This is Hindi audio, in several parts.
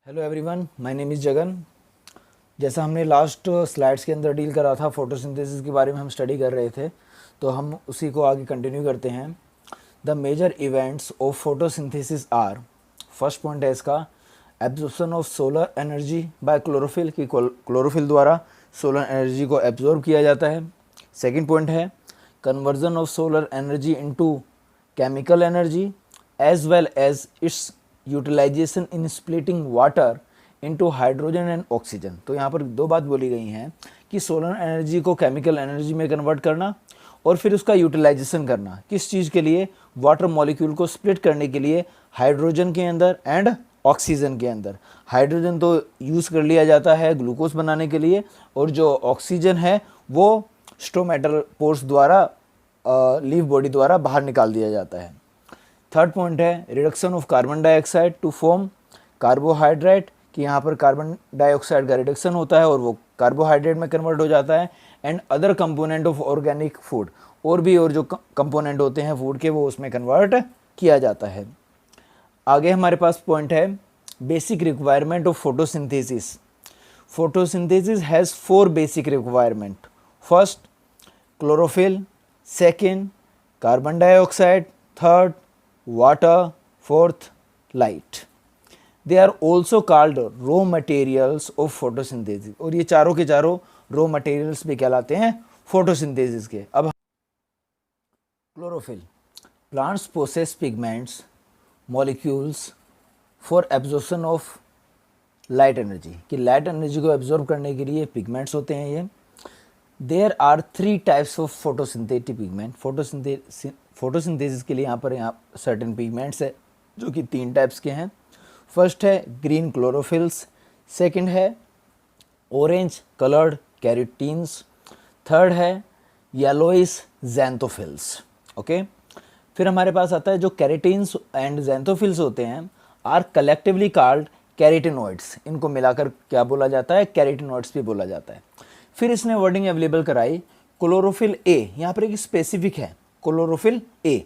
Hello everyone, my name is Jagan. जैसा हमने लास्ट स्लाइड्स के अंदर डील करा था, फोटोसिंथेसिस के बारे में हम स्टडी कर रहे थे, तो हम उसी को आगे कंटिन्यू करते हैं। The major events of photosynthesis are, first point है इसका, absorption of solar energy by chlorophyll, कि क्लोरोफिल द्वारा सोलर एनर्जी को एब्जॉर्ब किया जाता है। सेकेंड पॉइंट है conversion of solar energy into chemical energy as well as its utilization in splitting water into hydrogen and oxygen. तो यहाँ पर दो बात बोली गई हैं कि सोलर एनर्जी को केमिकल एनर्जी में कन्वर्ट करना और फिर उसका यूटिलाइजेशन करना, किस चीज़ के लिए? वाटर मॉलिक्यूल को स्प्लिट करने के लिए, हाइड्रोजन के अंदर एंड ऑक्सीजन के अंदर। हाइड्रोजन तो यूज़ कर लिया जाता है ग्लूकोज बनाने के लिए, और जो ऑक्सीजन है वो स्टोमेटल पोर्स द्वारा, लीफ बॉडी द्वारा बाहर निकाल दिया जाता है। थर्ड पॉइंट है reduction of carbon dioxide to form carbohydrate, कि यहाँ पर कार्बन डाइऑक्साइड का रिडक्शन होता है और वो कार्बोहाइड्रेट में कन्वर्ट हो जाता है। And other component of organic food, और जो कंपोनेंट होते हैं फूड के, वो उसमें कन्वर्ट किया जाता है। आगे हमारे पास पॉइंट है basic requirement of photosynthesis. Photosynthesis has 4 basic requirement. First chlorophyll, second carbon dioxide, third water, fourth light. They are also called raw materials of photosynthesis, और ये चारों के चारों raw materials भी कहलाते हैं photosynthesis के। अब chlorophyll, plants possess pigments molecules for absorption of light energy, कि लाइट एनर्जी को एब्जॉर्ब करने के लिए पिगमेंट्स होते हैं ये। There are 3 types of photosynthetic pigment. Photosynthesis के लिए यहाँ सर्टेन पिगमेंट्स है जो कि 3 टाइप्स के हैं। फर्स्ट है ग्रीन क्लोरोफिल्स, सेकंड है ऑरेंज कलर्ड कैरोटीन्स, थर्ड है येलोइस ज़ैंथोफिल्स। ओके, फिर हमारे पास आता है जो कैरोटीन्स एंड ज़ैंथोफिल्स होते हैं आर कलेक्टिवली कॉल्ड कैरोटिनॉइड्स। इनको मिलाकर क्या बोला जाता है? कैरोटिनॉइड्स भी बोला जाता है। फिर इसने वर्डिंग अवेलेबल कराई क्लोरोफिल ए, यहाँ पर एक स्पेसिफिक है, chlorophyll A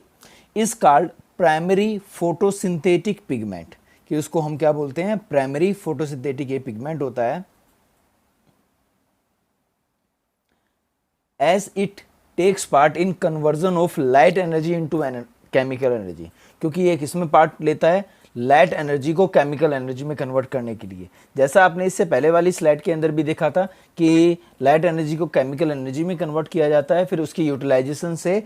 is called primary photosynthetic pigment, कि उसको हम क्या बोलते हैं? प्राइमरी फोटोसिंथेटिक ये पिगमेंट होता है। As it takes part in conversion of light energy into chemical energy, क्योंकि ये किसमें पार्ट लेता है? लाइट एनर्जी को केमिकल एनर्जी में कन्वर्ट करने के लिए। जैसा आपने इससे पहले वाली स्लाइड के अंदर भी देखा था कि लाइट एनर्जी को केमिकल एनर्जी में कन्वर्ट किया जाता है, फिर उसकी यूटिलाइजेशन से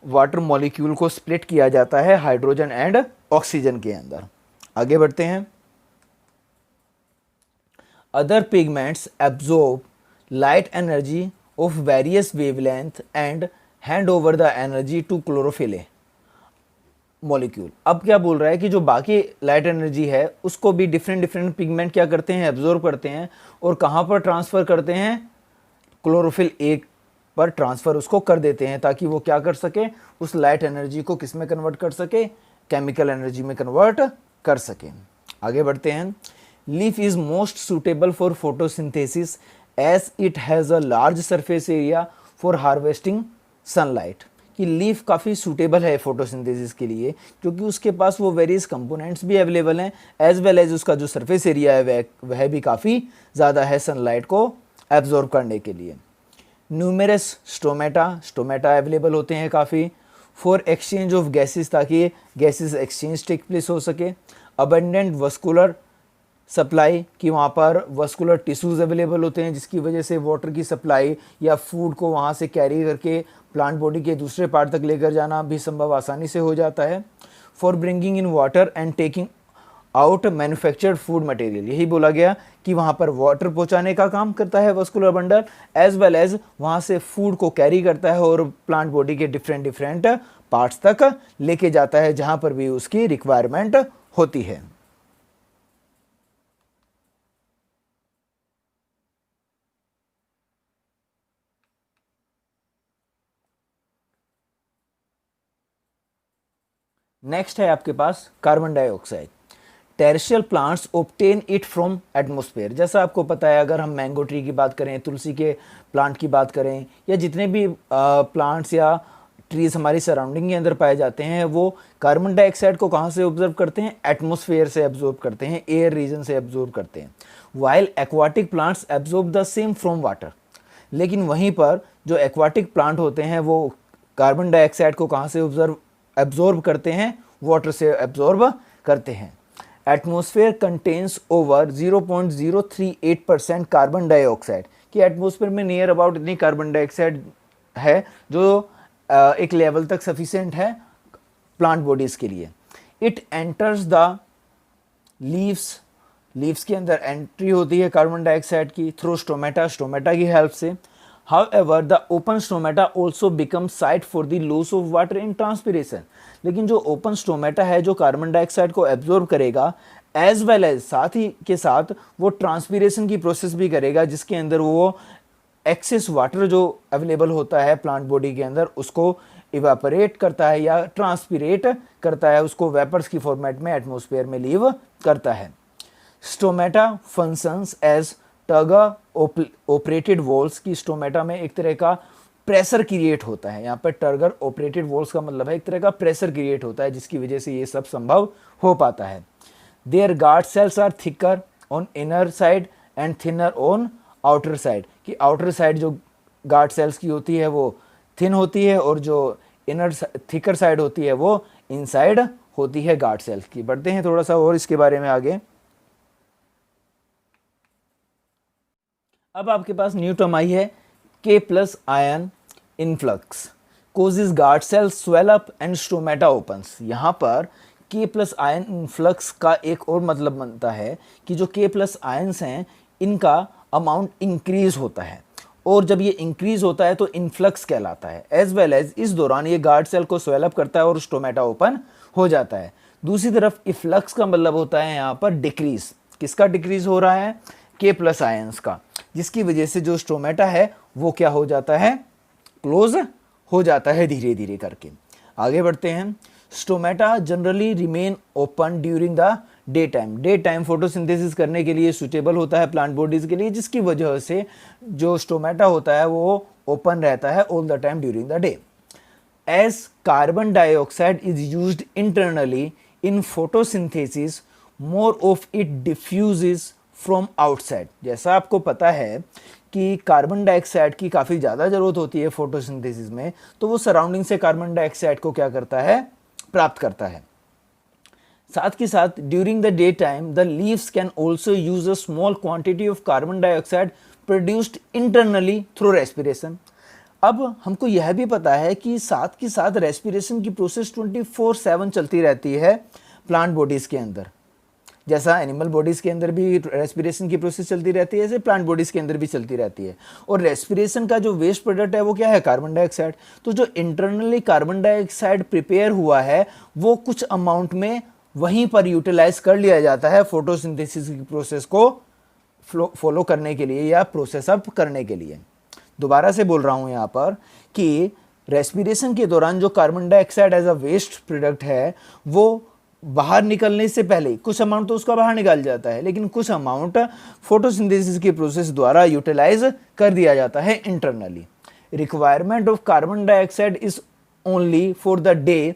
वाटर मॉलिक्यूल को स्प्लिट किया जाता है हाइड्रोजन एंड ऑक्सीजन के अंदर। आगे बढ़ते हैं। Other pigments absorb light energy of various wavelength and hand over the energy to chlorophyll a molecule. अब क्या बोल रहा है कि जो बाकी लाइट एनर्जी है उसको भी डिफरेंट पिगमेंट क्या करते हैं? एब्जॉर्ब करते हैं, और कहाँ पर ट्रांसफ़र करते हैं? क्लोरोफिल ए पर ट्रांसफ़र उसको कर देते हैं, ताकि वो क्या कर सके? उस लाइट एनर्जी को किस में कन्वर्ट कर सके? केमिकल एनर्जी में कन्वर्ट कर सके। आगे बढ़ते हैं। Leaf is most suitable for photosynthesis as it has a large surface area for harvesting sunlight, कि लीफ काफ़ी सूटेबल है फोटोसिंथेसिस के लिए, क्योंकि उसके पास वो वेरियस कंपोनेंट्स भी अवेलेबल हैं, एज वेल एज उसका जो सरफेस एरिया है वह भी काफ़ी ज़्यादा है सनलाइट को एब्जॉर्ब करने के लिए। न्यूमेरस स्टोमेटा अवेलेबल होते हैं काफ़ी फॉर एक्सचेंज ऑफ गैसेस, ताकि गैसेस एक्सचेंज टेक प्लेस हो सके। अबंडेंट वस्कुलर सप्लाई, कि वहाँ पर वस्कुलर टिश्यूज़ अवेलेबल होते हैं, जिसकी वजह से वाटर की सप्लाई या फूड को वहाँ से कैरी करके प्लांट बॉडी के दूसरे पार्ट तक लेकर जाना भी संभव आसानी से हो जाता है। For bringing in water and taking out manufactured food material, यही बोला गया कि वहाँ पर वाटर पहुँचाने का काम करता है vascular bundle, as well as वहाँ से फूड को कैरी करता है और प्लांट बॉडी के डिफरेंट पार्ट्स तक लेके जाता है, जहाँ पर भी उसकी रिक्वायरमेंट होती है। नेक्स्ट है आपके पास carbon dioxide. Terrestrial plants obtain it from atmosphere. जैसा आपको पता है, अगर हम मैंगो ट्री की बात करें, तुलसी के प्लांट की बात करें, या जितने भी प्लांट्स या ट्रीज हमारी सराउंडिंग के अंदर पाए जाते हैं वो कार्बन डाइऑक्साइड को कहाँ से ऑब्जर्व करते हैं, एटमॉस्फेयर से एब्जॉर्ब करते हैं, एयर रीजन से एब्जॉर्ब करते हैं। While aquatic plants absorb the same from water, लेकिन वहीं पर जो एक्वाटिक प्लांट होते हैं वो कार्बन डाइऑक्साइड को कहाँ से एब्जॉर्ब करते हैं, वाटर से एब्जॉर्ब करते हैं। Atmosphere contains over 0.038% carbon dioxide, कि एटमॉस्फेयर में नियर अबाउट इतनी कार्बन डाइऑक्साइड है जो एक लेवल तक सफिशिएंट है प्लांट बॉडीज के लिए। इट एंटर्स द लीव्स के अंदर एंट्री होती है कार्बन डाइऑक्साइड की थ्रू स्टोमेटा की हेल्प से। However, the open stomata also becomes site for the loss of water in transpiration, लेकिन जो ओपन स्टोमेटा है जो कार्बन डाइऑक्साइड को एब्जॉर्ब करेगा एज वेल एज साथ ही के साथ वो ट्रांसपीरेशन की प्रोसेस भी करेगा, जिसके अंदर वो एक्सेस वाटर जो अवेलेबल होता है प्लांट बॉडी के अंदर उसको इवेपोरेट करता है या ट्रांसपीरेट करता है, उसको वेपर्स की फॉर्मेट में एटमॉस्फेयर में लीव करता है। Stomata functions as turgor operated walls, की स्टोमेटा में एक तरह का प्रेशर क्रिएट होता है। यहाँ पर टर्गर ऑपरेटेड वॉल्स का मतलब है एक तरह का प्रेशर क्रिएट होता है जिसकी वजह से ये सब संभव हो पाता है। Their guard cells are thicker on inner side and thinner on outer side, कि आउटर साइड जो गार्ड सेल्स की होती है वो थिन होती है और जो इनर थिकर साइड होती है वो इनसाइड होती है गार्ड सेल्स की। बढ़ते हैं थोड़ा सा और इसके बारे में आगे। अब आपके पास न्यू टर्म आई है K+ ion influx causes guard cells swell up and stomata opens. यहाँ पर K+ आयन इनफ्लक्स का एक और मतलब बनता है कि जो K+ आयन्स हैं इनका अमाउंट इंक्रीज होता है, और जब ये इंक्रीज होता है तो इनफ्लक्स कहलाता है। एज वेल एज इस दौरान ये गार्ड सेल को स्वेल अप करता है और स्टोमेटा ओपन हो जाता है। दूसरी तरफ इफ्लक्स का मतलब होता है यहाँ पर डिक्रीज। किसका डिक्रीज हो रहा है? K+ आयंस का, जिसकी वजह से जो स्टोमेटा है वो क्या हो जाता है? क्लोज हो जाता है धीरे धीरे करके। आगे बढ़ते हैं। Stomata generally remain open during the day time. Day time photosynthesis करने के लिए सुटेबल होता है प्लांट बॉडीज के लिए, जिसकी वजह से जो स्टोमेटा होता है वो ओपन रहता है all the time during the day. As carbon dioxide is used internally in photosynthesis more of it diffuses from outside. जैसा आपको पता है कि कार्बन डाइऑक्साइड की काफ़ी ज़्यादा ज़रूरत होती है फोटोसिंथेसिस में, तो वो सराउंडिंग से कार्बन डाइऑक्साइड को क्या करता है? प्राप्त करता है। साथ के साथ during the day time the leaves can also use a small quantity of carbon dioxide produced internally through respiration. अब हमको यह भी पता है कि साथ के साथ रेस्पिरेशन की प्रोसेस 24/7 चलती रहती है प्लांट बॉडीज़ के अंदर। जैसा एनिमल बॉडीज़ के अंदर भी रेस्पिरेशन की प्रोसेस चलती रहती है, ऐसे प्लांट बॉडीज़ के अंदर भी चलती रहती है। और रेस्पिरेशन का जो वेस्ट प्रोडक्ट है वो क्या है? Carbon dioxide. तो जो इंटरनली कार्बन डाइऑक्साइड प्रिपेयर हुआ है वो कुछ अमाउंट में वहीं पर यूटिलाइज कर लिया जाता है फोटोसिंथेसिस की प्रोसेस को फॉलो करने के लिए या प्रोसेस अप करने के लिए। दोबारा से बोल रहा हूँ यहाँ पर कि रेस्पिरेशन के दौरान जो carbon dioxide as a waste product है वो बाहर निकलने से पहले कुछ अमाउंट तो उसका बाहर निकाल जाता है, लेकिन कुछ अमाउंट फोटोसिंथेसिस की प्रोसेस द्वारा यूटिलाइज कर दिया जाता है internally. Requirement of carbon dioxide is only for the day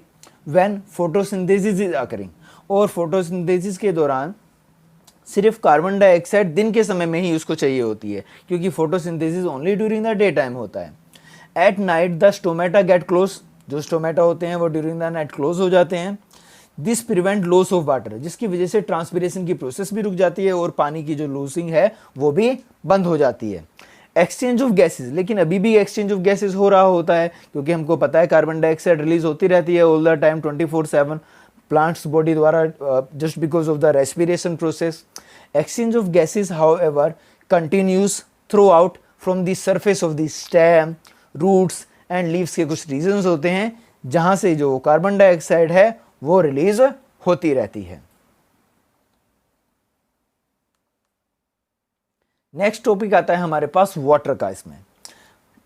when photosynthesis is occurring. और फोटोसिंथेसिस के दौरान सिर्फ कार्बन डाइऑक्साइड दिन के समय में ही उसको चाहिए होती है, क्योंकि photosynthesis only during the day time होता है। At night the stomata get close. जो स्टोमेटा होते हैं वो ड्यूरिंग द नाइट क्लोज हो जाते हैं। This prevent loss of water, जिसकी वजह से ट्रांसपिरेशन की प्रोसेस भी रुक जाती है और पानी की जो लूसिंग है वो भी बंद हो जाती है। एक्सचेंज ऑफ गैसेज, लेकिन अभी भी एक्सचेंज ऑफ गैसेज हो रहा होता है, क्योंकि हमको पता है कार्बन डाइऑक्साइड रिलीज होती रहती है all the time 24/7 plants body द्वारा just because of the respiration process. Exchange of gases however continues throughout from the surface of the stem, roots and leaves के कुछ रीजन्स होते हैं जहां से जो कार्बन डाइऑक्साइड है वो रिलीज होती रहती है। नेक्स्ट टॉपिक आता है हमारे पास वाटर का। इसमें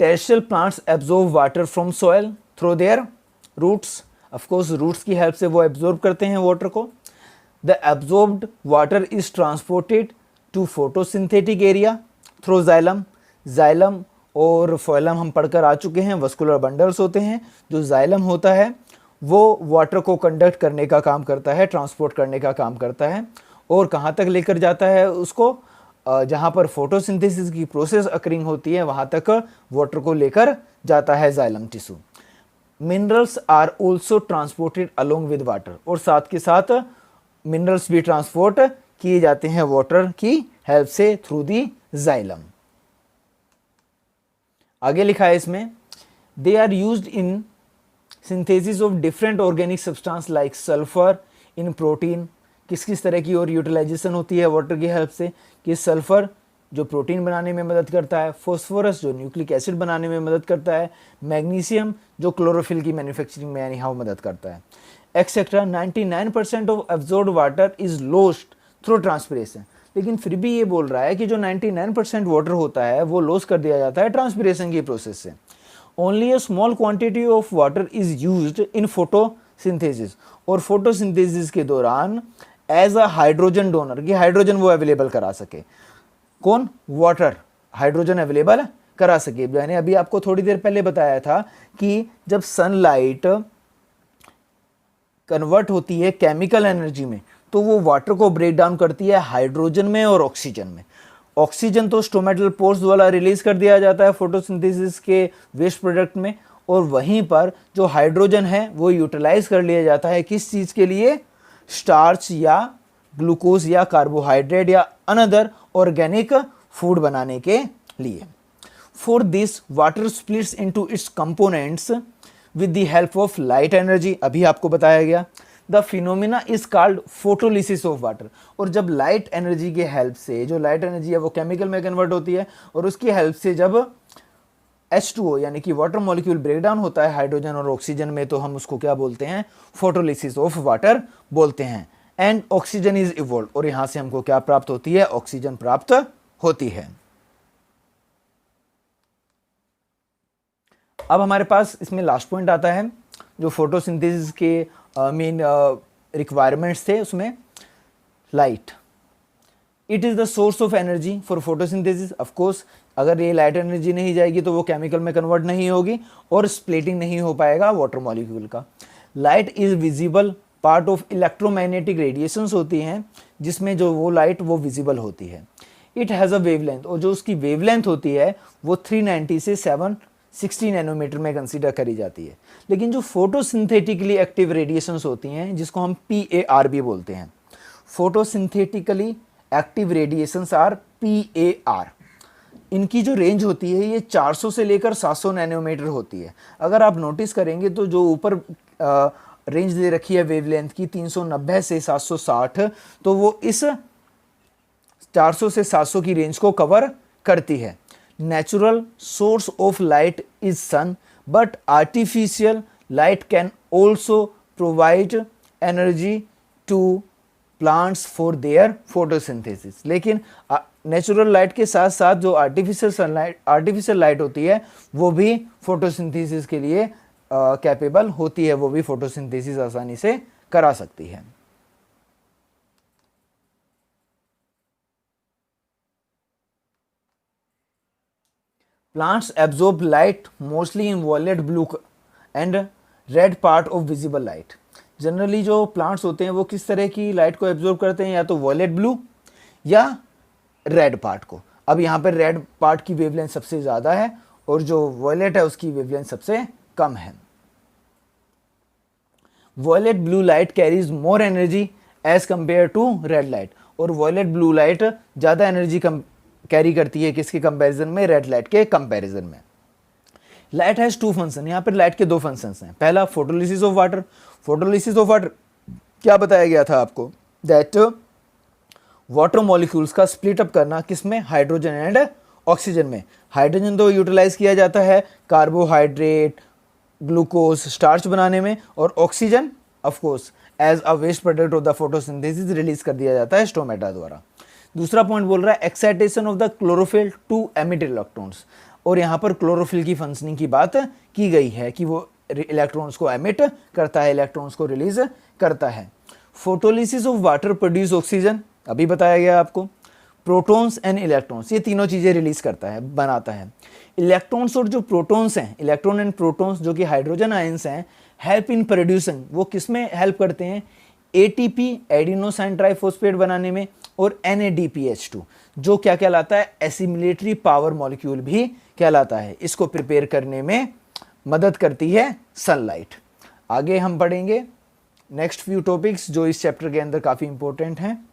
terrestrial plants absorb water from soil through their roots. Of course roots की हेल्प से वो एब्जॉर्ब करते हैं वाटर को। The absorbed water is transported to photosynthetic area through xylem. Xylem और फोइलम हम पढ़कर आ चुके हैं, वस्कुलर बंडल्स होते हैं। जो जाइलम होता है वो वाटर को कंडक्ट करने का काम करता है, ट्रांसपोर्ट करने का काम करता है, और कहाँ तक लेकर जाता है उसको, जहाँ पर फोटोसिंथेसिस की प्रोसेस अकरिंग होती है वहाँ तक वाटर को लेकर जाता है xylem tissue. Minerals are also transported along with water, और साथ के साथ मिनरल्स भी ट्रांसपोर्ट किए जाते हैं वाटर की हेल्प से थ्रू दी जाइलम। आगे लिखा है इसमें, they are used in synthesis of different organic substance like sulphur in protein. किस किस तरह की और यूटिलाइजेशन होती है वाटर की हेल्प से, कि सल्फर जो प्रोटीन बनाने में मदद करता है, फॉस्फोरस जो न्यूक्लिक एसिड बनाने में मदद करता है, मैग्नीशियम जो क्लोरोफिल की मैन्युफैक्चरिंग में यानी मदद करता है, etcetera. 99% of absorbed water is lost through transpiration. लेकिन फिर भी ये बोल रहा है कि जो 99% वाटर होता है वो लॉस कर दिया जाता है ट्रांसपिरेशन की प्रोसेस से। Only a small quantity of water is used in photosynthesis, और फोटोसिंथेसिस के दौरान एज अ हाइड्रोजन डोनर, कि हाइड्रोजन वो अवेलेबल करा सके। कौन? वाटर हाइड्रोजन अवेलेबल करा सके। मैंने अभी आपको थोड़ी देर पहले बताया था कि जब सनलाइट कन्वर्ट होती है केमिकल एनर्जी में तो वो वाटर को ब्रेक डाउन करती है हाइड्रोजन में और ऑक्सीजन में। ऑक्सीजन तो स्टोमेटल पोर्स द्वारा रिलीज कर दिया जाता है फोटोसिंथेसिस के वेस्ट प्रोडक्ट में, और वहीं पर जो हाइड्रोजन है वो यूटिलाइज कर लिया जाता है किस चीज़ के लिए? स्टार्च या ग्लूकोज या कार्बोहाइड्रेट या अनदर ऑर्गेनिक फूड बनाने के लिए। For this water splits into its components with the help of light energy. अभी आपको बताया गया the phenomena is called photolysis of water. और जब लाइट एनर्जी के हेल्प से, जो लाइट एनर्जी है वो केमिकल में कन्वर्ट होती है, और उसकी हेल्प से जब H2O यानी कि वाटर मॉलिक्यूल ब्रेक डाउन होता है हाइड्रोजन और ऑक्सीजन में, तो हम उसको क्या बोलते हैं? फोटोलिसिस ऑफ वाटर बोलते हैं। एंड ऑक्सीजन इज इवॉल्व, और यहां से हमको क्या प्राप्त होती है? ऑक्सीजन प्राप्त होती है। अब हमारे पास इसमें लास्ट पॉइंट आता है जो फोटोसिंथेसिस के मेन रिक्वायरमेंट्स थे, उसमें light. It is the source of energy for photosynthesis. Of course अगर ये लाइट एनर्जी नहीं जाएगी तो वो केमिकल में कन्वर्ट नहीं होगी और स्प्लिटिंग नहीं हो पाएगा वाटर मॉलिक्यूल का। Light is visible part of electromagnetic radiations होती हैं, जिसमें जो वो लाइट वो विजिबल होती है। इट हैज़ अ वेवलेंथ, और जो उसकी वेवलेंथ होती है वो 390 से 760 नैनोमीटर में कंसीडर करी जाती है। लेकिन जो फोटोसिंथेटिकली एक्टिव रेडिएशंस होती हैं, जिसको हम PAR भी बोलते हैं, photosynthetically active radiations are PAR, इनकी जो रेंज होती है ये 400 से लेकर 700 नैनोमीटर होती है। अगर आप नोटिस करेंगे तो जो ऊपर रेंज दे रखी है वेवलेंथ की 390 से 760, तो वो इस 400 से 700 की रेंज को कवर करती है। Natural source of light is sun, but artificial light can also provide energy to plants for their photosynthesis. लेकिन नेचुरल लाइट के साथ साथ जो आर्टिफिशियल लाइट होती है वो भी फोटोसिंथेसिस के लिए कैपेबल होती है, वो भी फोटोसिंथेसिस आसानी से करा सकती है। Plants absorb light mostly in violet, blue and red part of visible light. Generally जो प्लांट्स होते हैं वो किस तरह की लाइट को एब्जॉर्ब करते हैं? या तो वॉयलेट ब्लू या रेड पार्ट को। अब यहाँ पर रेड पार्ट की वेवलेंथ सबसे ज़्यादा है और जो वॉयलेट है उसकी वेवलेंथ सबसे कम है। Violet blue light carries more energy as compare to red light, और वॉयलेट ब्लू लाइट ज़्यादा एनर्जी कैरी करती है किसके कंपैरिजन में? रेड लाइट के कंपैरिजन में। लाइट हैज़ टू फंक्शन, यहाँ पर लाइट के दो फंक्शंस हैं। पहला photolysis of water. Photolysis of water क्या बताया गया था आपको? दैट वाटर मॉलिक्यूल्स का स्प्लिट अप करना किसमें? हाइड्रोजन एंड ऑक्सीजन में। हाइड्रोजन तो यूटिलाइज किया जाता है कार्बोहाइड्रेट, ग्लूकोज, स्टार्च बनाने में, और oxygen of course as a waste product of the photosynthesis release कर दिया जाता है स्टोमेटा द्वारा। दूसरा पॉइंट बोल रहा है excitation of the chlorophyll to emit electrons, और यहाँ पर क्लोरोफिल की फंक्शनिंग की बात की गई है कि वो इलेक्ट्रॉन्स को एमिट करता है, इलेक्ट्रॉन्स को रिलीज करता है। Photolysis of water produce oxygen, अभी बताया गया आपको। प्रोटॉन्स एंड इलेक्ट्रॉन्स, ये तीनों चीज़ें रिलीज करता है, बनाता है। इलेक्ट्रॉन्स और जो प्रोटॉन्स हैं, इलेक्ट्रॉन एंड प्रोटॉन्स जो कि हाइड्रोजन आयंस हैं, हेल्प इन प्रोड्यूसिंग, वो किस में हेल्प करते हैं, एटीपी एडिनोसाइन ट्राइफॉस्फेट बनाने में, और NADPH2 जो क्या कहलाता है, एसिमिलेटरी पावर मॉलिक्यूल भी कहलाता है। इसको प्रिपेयर करने में मदद करती है सनलाइट। आगे हम पढ़ेंगे नेक्स्ट फ्यू टॉपिक्स जो इस चैप्टर के अंदर काफ़ी इंपॉर्टेंट हैं।